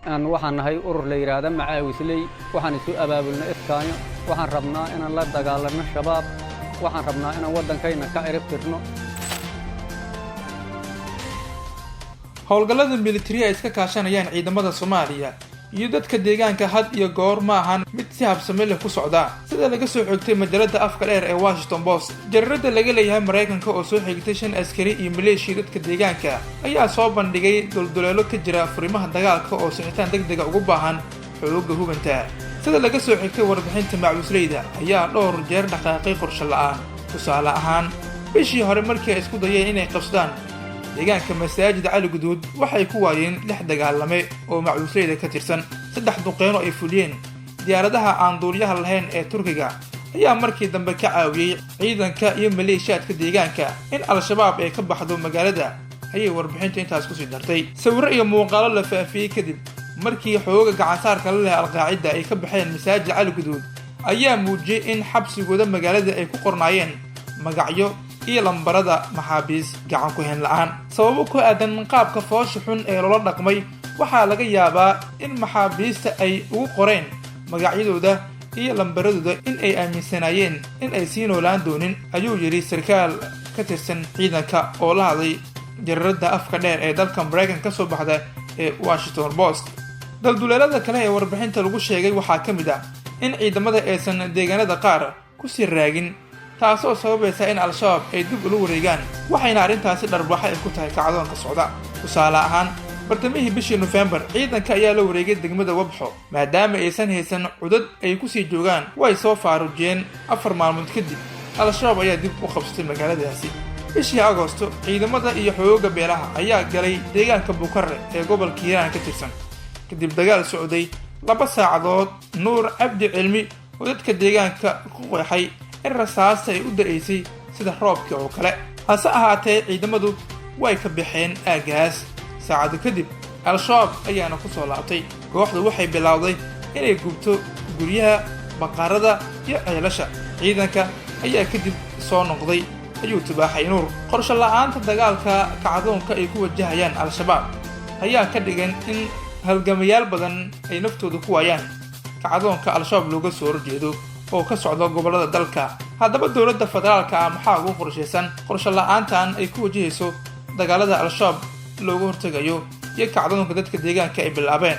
أن وحن هاي أور ليرادة مع وسلي وحن سوء أبابلنا إسكانيا وحن ربنا إن الله دجالنا الشباب وحن ربنا إن ودن كينا كعرف ترنو. howlgallada militariga iska kaashanayaan ciidamada Soomaaliya iyo dadka deegaanka had iyo goor ma ahan mid si habsami leh ku socda sida laga soo xigtay majalada afka dheer ee Washington Post jarrada laga leeyahay Mareykanka oo soo xigtay 5 askari iyo maleeshiya dadka deegaanka ayaa soo bandhigay dulduleelo ka jira furimaha dagaalka oo sixitaan degdeg ah ugu baahan xoogga hubinta sida laga soo xigtay warbixinta macluusleyda ayaa dhowr jeer dhaqaaqay qorshe la'aan tusaale ahaan bishii hore markii ay isku dayeen inay qabsadaan deegaanka masaajid cali guduud waxay ku waayeen 6 dagaalame oo macluusleyda ka tirsan 3 duqeeno ay fuliyeen diyaaradaha aan duuliyaha lahayn ee Turkiga ayaa markii dambe ka caawiyay ciidanka iyo maleeshiyaadka deegaanka in al-shabaab ay ka baxdo magaalada ayay warbixintu intaas ku sii dartay sawir iyo muuqaalo la faafiyay kadib markii xooga gacan saarka la leh al-qaacida ay ka baxeen masaajid cali guduud ayaa muujiyay in xabsigooda magaalada ay ku qornaayeen magacyo iyo lambarada maxaabiis gacan ku heen la'aan sababo ku aadan qaabka foosha xun ee loola dhaqmay waxaa laga yaabaa in maxaabiista ay ugu qoreen magacyadooda iyo lambaradooda in ay aaminsanayeen in ay sii noolaan doonin ayuu yiri sarkaal ka tirsan ciidanka oo la hadlay jarrada afka dheer ee dalka Mareykanka ka soo baxda ee Washington Post dalduleelada kale ee warbixinta lagu sheegay waxaa ka mid ah in ciidamada aysan deegaanada qaar ku sii raagin taasoo sababaysa in al-shabaab ay dib ugu wareegaan waxayna arrintaasi dharbaxa ay ku tahay kacdoonka socda tusaale ahaan bartamihii bishii November ciidanka ayaa la wareegay degmada Wabxo maadaama aysan haysan cudad ay ku sii joogaan way soo faarujeen 4 maalmood kadib al-shabaab ayaa dib u qabsatay magaaladaasi bishii Agoosto ciidamada iyo xoogga beelaha ayaa galay deegaanka Bukarre ee gobolka Hiiraan ka tirsan kadib dagaal socday 2 saacadood Nuur Abdi Cilmi oo dadka deegaanka ku qeexay in rasaasta ay u da'aysay sida roobka oo kale hase ahaatee ciidamadu way ka baxeen aagaas saacado kadib al-shabaab ayaana ku soo laabtay kooxdu waxay bilowday inay gubto guryaha baqarada iyo ceelasha ciidanka ayaa kadib soo noqday ayuu tibaaxay Nuur qorshe la'aanta dagaalka kacdoonka ay ku wajahayaan al-shabaab ayaa ka dhigan in halgamayaal badan ay naftooda ku waayaan kacdoonka al-shabaab looga soo horjeedo oo ka socda gobolada dalka haddaba dowladda federaalka ah maxaa ugu qorshaysan qorshe la'aantan ay ku wajahayso dagaalada al-shabaab looga hortagayo iyo kacdoonka dadka deegaanka ay bilaabeen